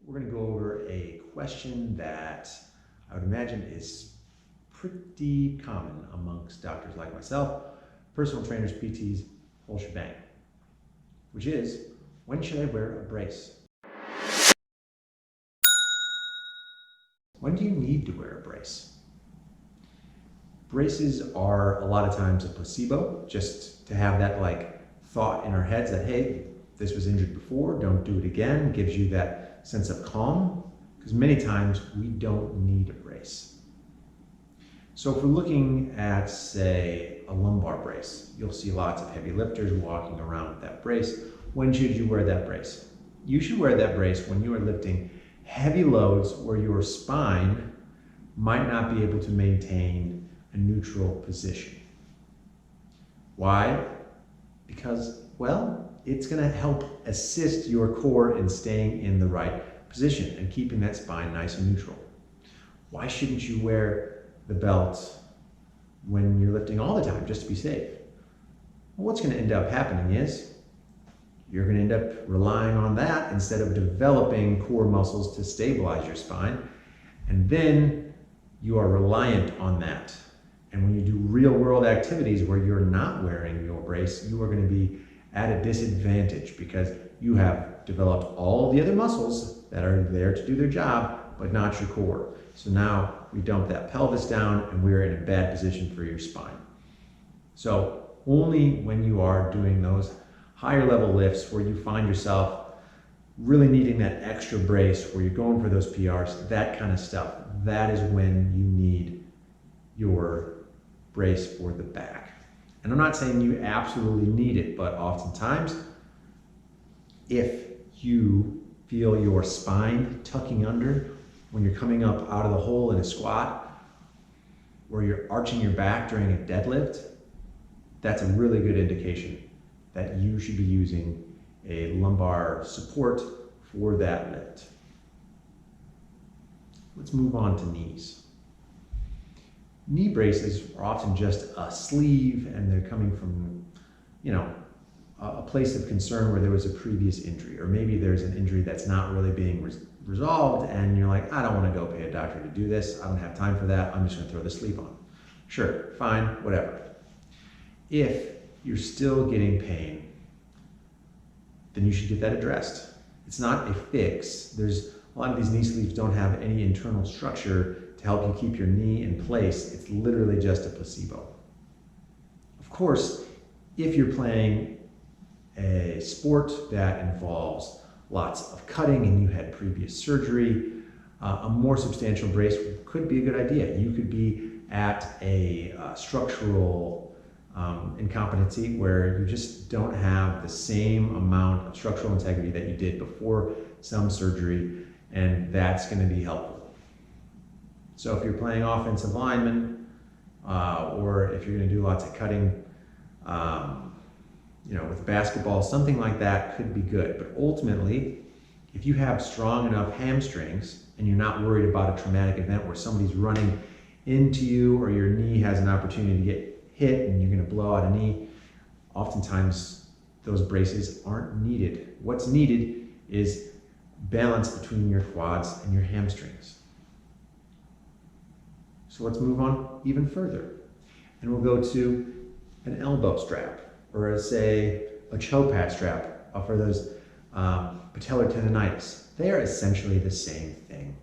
we're going to go over a question that I would imagine is pretty common amongst doctors like myself, personal trainers, PTs, whole shebang, which is, when should I wear a brace? When do you need to wear a brace? Braces are a lot of times a placebo, just to have that thought in our heads that, hey, this was injured before, don't do it again, gives you that sense of calm, because many times we don't need a brace. So if we're looking at, say, a lumbar brace, you'll see lots of heavy lifters walking around with that brace. When should you wear that brace? You should wear that brace when you are lifting heavy loads where your spine might not be able to maintain a neutral position. Why? Because, well, it's going to help assist your core in staying in the right position and keeping that spine nice and neutral. Why shouldn't you wear the belt when you're lifting all the time just to be safe? Well, what's going to end up happening is you're going to end up relying on that instead of developing core muscles to stabilize your spine. And then you are reliant on that. And when you do real world activities where you're not wearing your brace, you are going to be at a disadvantage because you have developed all the other muscles that are there to do their job, but not your core. So now we dump that pelvis down and we're in a bad position for your spine. So only when you are doing those higher level lifts where you find yourself really needing that extra brace, where you're going for those PRs, that kind of stuff, that is when you need your brace for the back. And I'm not saying you absolutely need it, but oftentimes, if you feel your spine tucking under when you're coming up out of the hole in a squat, or you're arching your back during a deadlift, that's a really good indication that you should be using a lumbar support for that lift. Let's move on to knees. Knee braces are often just a sleeve, and they're coming from, a place of concern where there was a previous injury, or maybe there's an injury that's not really being resolved, and you're like, I don't want to go pay a doctor to do this. I don't have time for that. I'm just going to throw the sleeve on. Sure, fine, whatever. If you're still getting pain, then you should get that addressed. It's not a fix. A lot of these knee sleeves don't have any internal structure to help you keep your knee in place. It's literally just a placebo. Of course, if you're playing a sport that involves lots of cutting and you had previous surgery, a more substantial brace could be a good idea. You could be at a structural incompetency where you just don't have the same amount of structural integrity that you did before some surgery, and that's going to be helpful. So if you're playing offensive lineman, or if you're going to do lots of cutting, with basketball, something like that could be good. But ultimately, if you have strong enough hamstrings and you're not worried about a traumatic event where somebody's running into you or your knee has an opportunity to get hit and you're going to blow out a knee, oftentimes those braces aren't needed. What's needed is balance between your quads and your hamstrings. So let's move on even further. And we'll go to an elbow strap, or say a toe pad strap for those patellar tendonitis. They are essentially the same thing.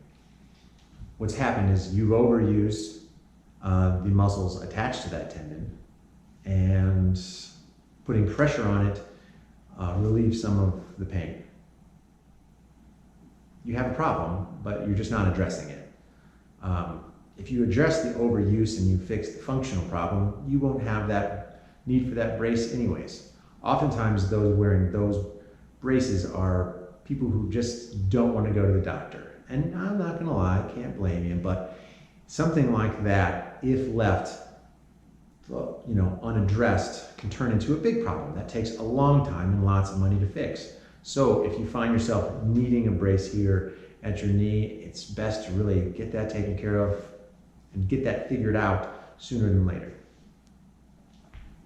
What's happened is you've overused the muscles attached to that tendon, and putting pressure on it relieves some of the pain. You have a problem, but you're just not addressing it. If you address the overuse and you fix the functional problem, you won't have that need for that brace anyways. Oftentimes those wearing those braces are people who just don't want to go to the doctor. And I'm not gonna lie, I can't blame you, but something like that, if left unaddressed, can turn into a big problem. That takes a long time and lots of money to fix. So if you find yourself needing a brace here at your knee, it's best to really get that taken care of and get that figured out sooner than later.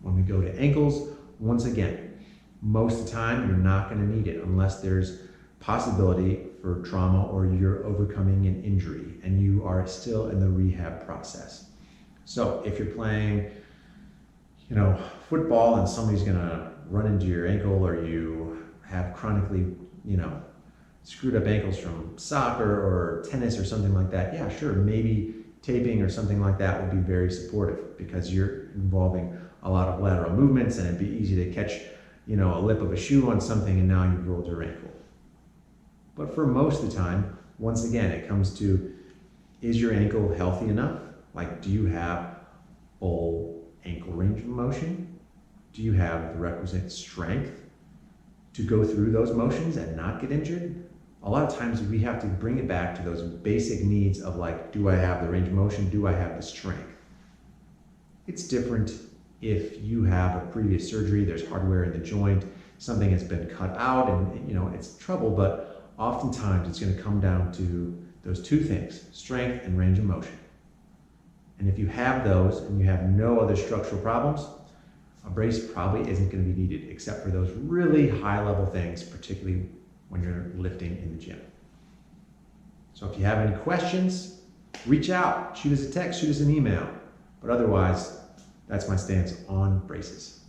When we go to ankles, once again, most of the time you're not going to need it unless there's possibility for trauma or you're overcoming an injury and you are still in the rehab process. So if you're playing, football and somebody's gonna run into your ankle, or you have chronically, screwed up ankles from soccer or tennis or something like that, yeah, sure, maybe taping or something like that would be very supportive because you're involving a lot of lateral movements and it'd be easy to catch, a lip of a shoe on something and now you've rolled your ankle. But for most of the time, once again, it comes to, is your ankle healthy enough? Like, do you have full ankle range of motion? Do you have the requisite strength to go through those motions and not get injured? A lot of times we have to bring it back to those basic needs of like, do I have the range of motion? Do I have the strength? It's different if you have a previous surgery, there's hardware in the joint, something has been cut out and it's trouble, but oftentimes it's going to come down to those two things, strength and range of motion. And if you have those and you have no other structural problems, a brace probably isn't going to be needed except for those really high level things, particularly when you're lifting in the gym. So if you have any questions, reach out, shoot us a text, shoot us an email. But otherwise, that's my stance on braces.